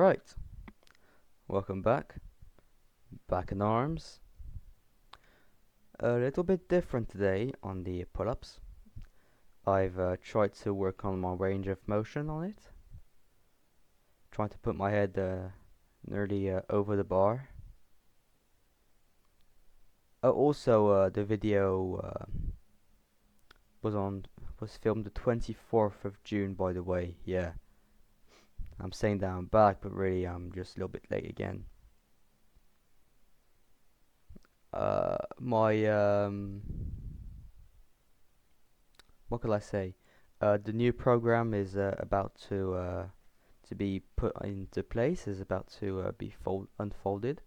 Alright, welcome back. Back in arms. A little bit different today on the pull-ups. I've tried to work on my range of motion on it. Trying to put my head nearly over the bar. Also, the video was filmed the 24th of June, by the way. Yeah, I'm saying that I'm back, but really I'm just a little bit late again. My what could I say? The new program is about to be put into place. Is about to be unfolded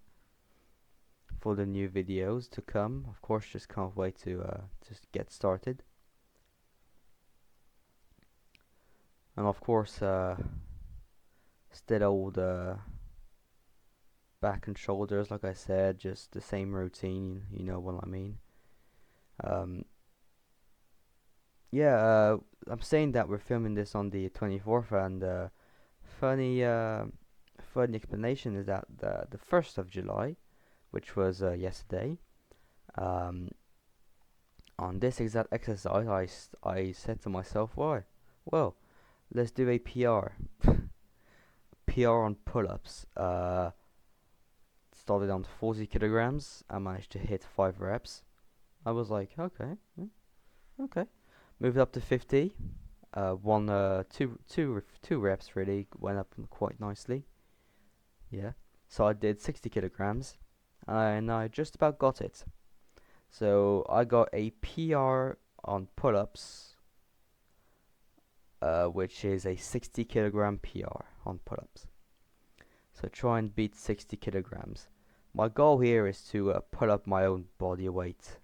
for the new videos to come. Of course, just can't wait to just get started. And of course, still old back and shoulders, like I said, just the same routine. You know what I mean? Um, yeah, I'm saying that we're filming this on the 24th, and funny, funny explanation is that the 1st of July, which was yesterday, um, on this exact exercise, I said to myself, why? Well, let's do a PR. PR on pull-ups. Started on 40 kilograms. I managed to hit 5 reps. I was like, okay, okay. Moved up to 50. Two reps really went up quite nicely. Yeah. So I did 60 kilograms, and I just about got it. So I got a PR on pull-ups, which is a 60 kilogram PR on pull-ups. So try and beat 60 kilograms. My goal here is to pull up my own body weight.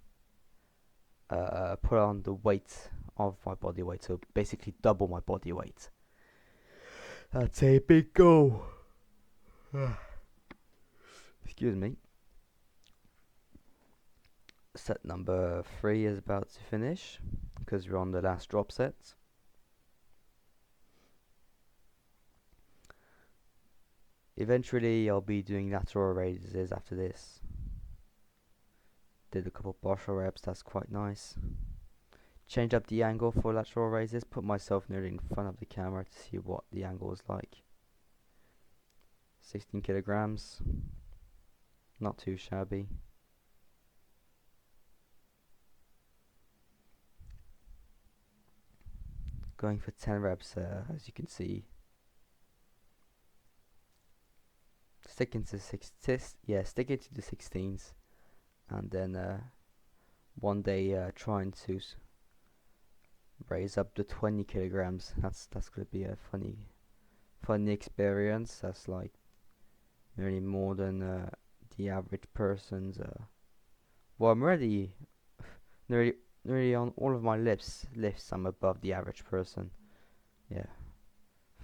Put on the weight of my body weight, so basically double my body weight. That's a big goal. Excuse me. Set number 3 is about to finish because we're on the last drop set. Eventually I'll be doing lateral raises after this. Did a couple partial reps, that's quite nice. Change up the angle for lateral raises, put myself nearly in front of the camera to see what the angle is like. 16 kilograms, not too shabby. Going for 10 reps, as you can see. Sticking to sticking to the 16s, and then one day trying to raise up to 20 kilograms. That's gonna be a funny experience. That's like nearly more than the average person's. Well, I'm already nearly on all of my lifts. I'm above the average person. Yeah,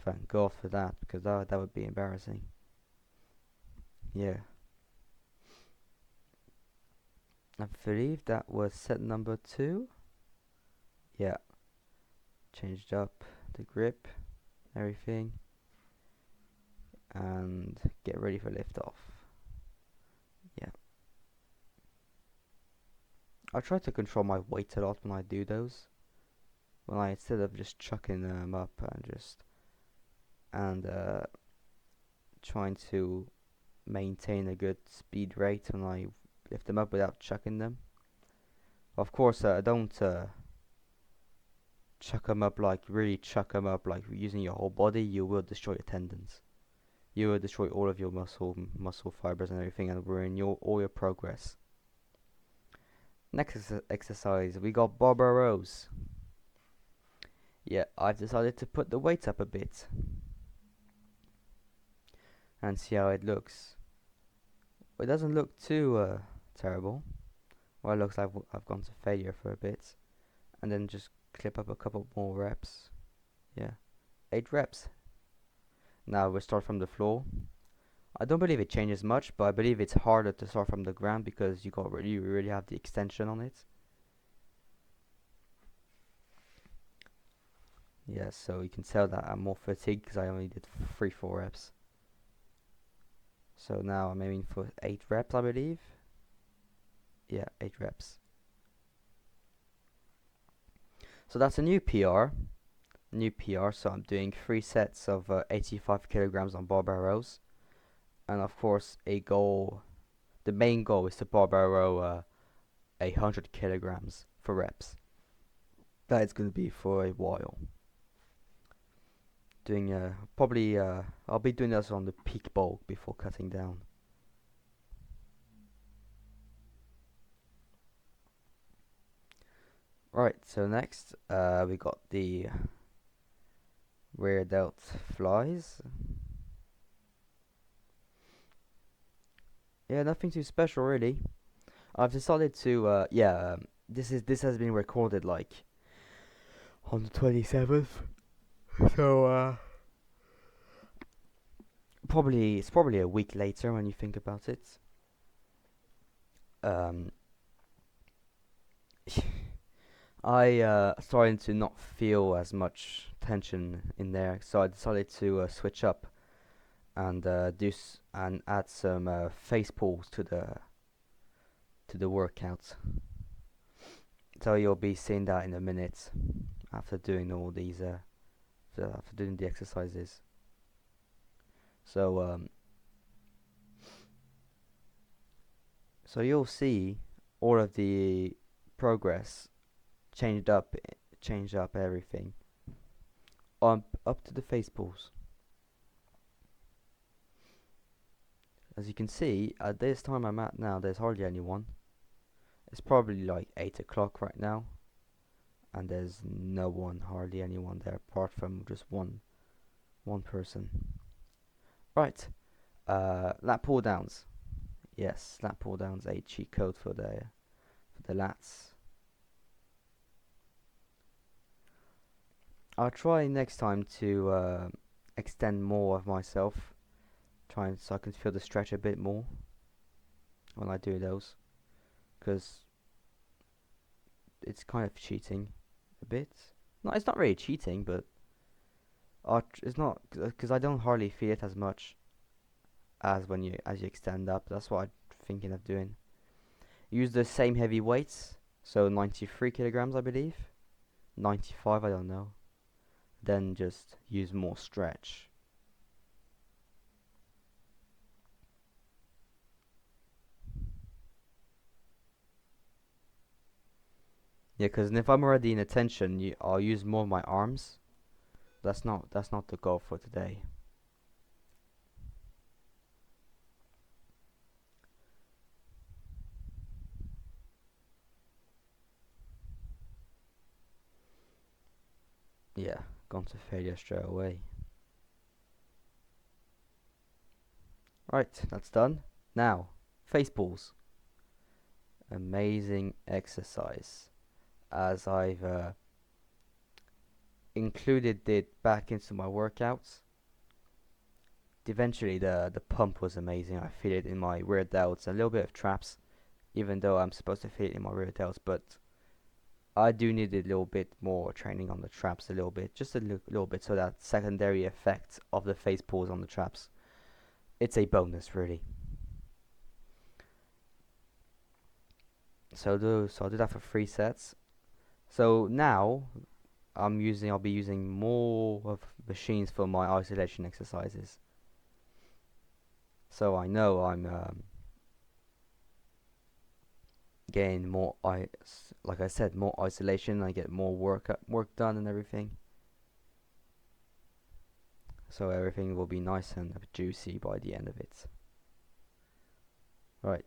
thank God for that, because that would be embarrassing. Yeah. I believe that was set number 2. Yeah. Changed up the grip, everything, and get ready for liftoff. Yeah. I try to control my weight a lot when I do those. Instead of just chucking them up and trying to maintain a good speed rate when I lift them up without chucking them. Of course, don't chuck them up like using your whole body. You will destroy your tendons. You will destroy all of your muscle fibers and everything, and ruin all your progress. Next exercise, we got barbell rows. Yeah, I've decided to put the weights up a bit and see how it looks. It doesn't look too terrible. Well, it looks like I've gone to failure for a bit, and then just clip up a couple more reps. Yeah, 8 reps. Now we start from the floor. I don't believe it changes much, but I believe it's harder to start from the ground because you really have the extension on it. Yeah, so you can tell that I'm more fatigued because I only did 3-4 reps. So now I'm aiming for 8 reps, I believe. Yeah, 8 reps. So that's a new PR. So I'm doing 3 sets of 85 kilograms on barbell rows. And of course, the main goal is to barbell row 100 kilograms for reps. That is going to be for a while. Doing probably I'll be doing this on the peak bulk before cutting down. Right, so next we got the rear delt flies. Yeah, nothing too special really. I've decided to this has been recorded like on the 27th. So it's probably a week later when you think about it. Um I started to not feel as much tension in there, so I decided to switch up and and add some face pulls to the workout. So you'll be seeing that in a minute after doing all these after doing the exercises. So so you'll see all of the progress changed up everything up to the face pulls. As you can see, at this time I'm at now, there's hardly anyone. It's probably like 8 o'clock right now, and there's no one, hardly anyone there, apart from just one person. Right, lat pull downs. Yes, lat pull downs, a cheat code for the lats. I'll try next time to extend more of myself, trying so I can feel the stretch a bit more when I do those, because it's kind of cheating a bit. No, it's not really cheating, but it's not because I don't hardly feel it as much as as you extend up. That's what I'm thinking of doing. Use the same heavy weights, so 93 kilograms, I believe. 95, I don't know. Then just use more stretch. Yeah, because if I'm already in a tension, I'll use more of my arms. That's not the goal for today. Yeah, gone to failure straight away. Right, that's done. Now, face pulls. Amazing exercise. As I've included it back into my workouts. Eventually, the pump was amazing. I feel it in my rear delts, a little bit of traps, even though I'm supposed to feel it in my rear delts, but I do need a little bit more training on the traps, a little bit, just a little bit, so that secondary effect of the face pulls on the traps, it's a bonus really. So I'll do that for 3 sets. So now I'll be using more of machines for my isolation exercises. So I know I'm getting more like I said, more isolation. I get more work done and everything. So everything will be nice and juicy by the end of it. Right.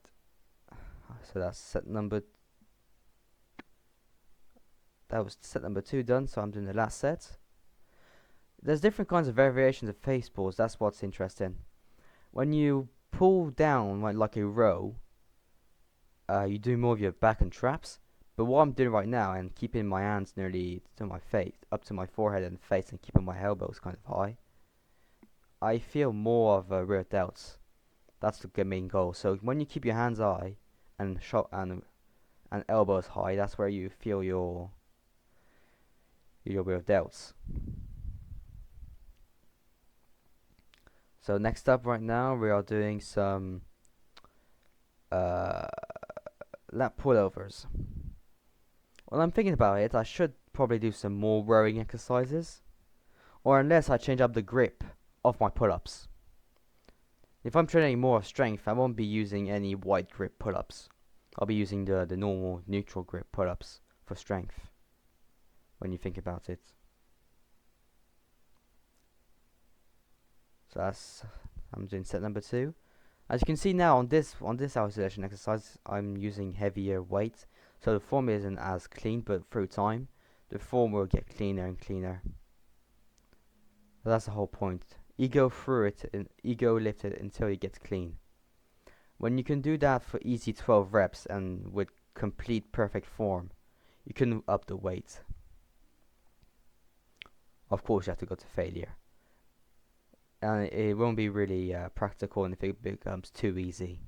So that was set number 2 done. So I'm doing the last set. There's different kinds of variations of face pulls. That's what's interesting. When you pull down like a row, you do more of your back and traps. But what I'm doing right now, and keeping my hands nearly to my face, up to my forehead and face, and keeping my elbows kind of high, I feel more of rear delts. That's the main goal. So when you keep your hands high and elbows high, that's where you feel your rear delts. So next up right now we are doing some uh, lat pullovers. Well, I'm thinking about it, I should probably do some more rowing exercises, or unless I change up the grip of my pull-ups. If I'm training more strength, I won't be using any wide grip pull-ups. I'll be using the normal neutral grip pull-ups for strength, when you think about it. So I'm doing set number 2. As you can see now on this isolation exercise, I'm using heavier weight, so the form isn't as clean, but through time, the form will get cleaner and cleaner. So that's the whole point. Ego through it, and ego lift it until it gets clean. When you can do that for easy 12 reps and with complete perfect form, you can up the weight. Of course, you have to go to failure. And it won't be really practical, and if it becomes too easy,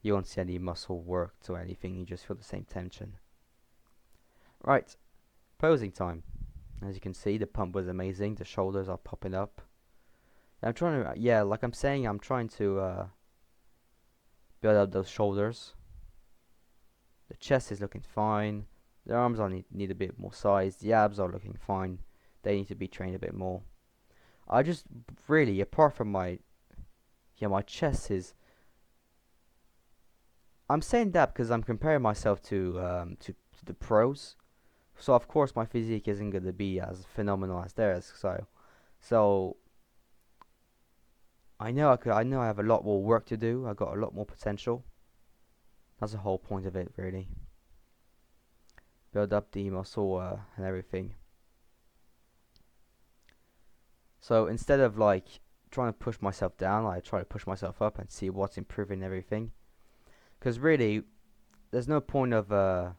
you won't see any muscle worked or anything, you just feel the same tension. Right, posing time. As you can see, the pump was amazing, the shoulders are popping up. I'm trying to, yeah, like I'm saying, I'm trying to build up those shoulders. The chest is looking fine, the arms need a bit more size, the abs are looking fine, they need to be trained a bit more. I just really, apart from my chest is. I'm saying that because I'm comparing myself to the pros, so of course my physique isn't gonna be as phenomenal as theirs. So I know I know I have a lot more work to do. I got a lot more potential. That's the whole point of it, really. Build up the muscle and everything. So instead of like trying to push myself down, I try to push myself up and see what's improving everything. Because really, there's no point of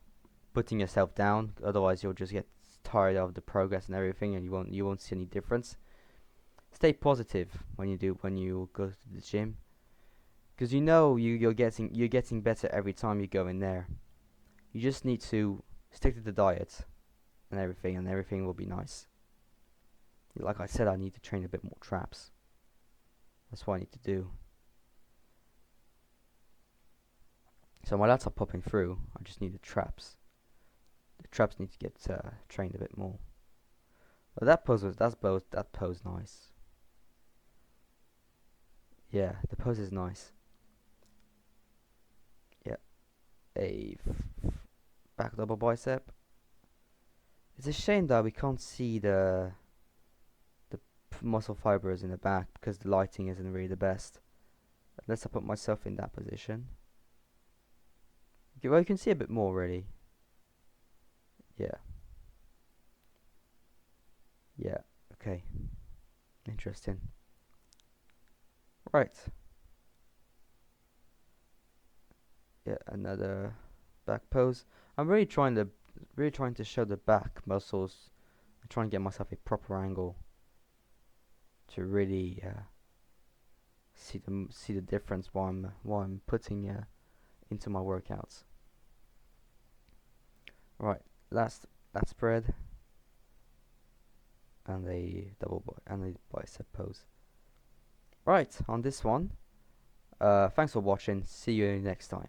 putting yourself down. Otherwise, you'll just get tired of the progress and everything, and you won't see any difference. Stay positive when you go to the gym, because you know you're getting better every time you go in there. You just need to stick to the diet and everything will be nice. Like I said, I need to train a bit more traps. That's what I need to do. So my lats are popping through. I just need the traps. The traps need to get trained a bit more. But that pose nice. Yeah, the pose is nice. Yeah, back double bicep. It's a shame that we can't see the muscle fibers in the back because the lighting isn't really the best. Unless I put myself in that position. Okay, well, you can see a bit more really. Yeah. Yeah. Okay. Interesting. Right. Yeah, another back pose. I'm really trying to show the back muscles. I'm trying to get myself a proper angle to really see the difference while I'm putting into my workouts. Right, last spread and a bicep pose. Right, on this one. Thanks for watching. See you next time.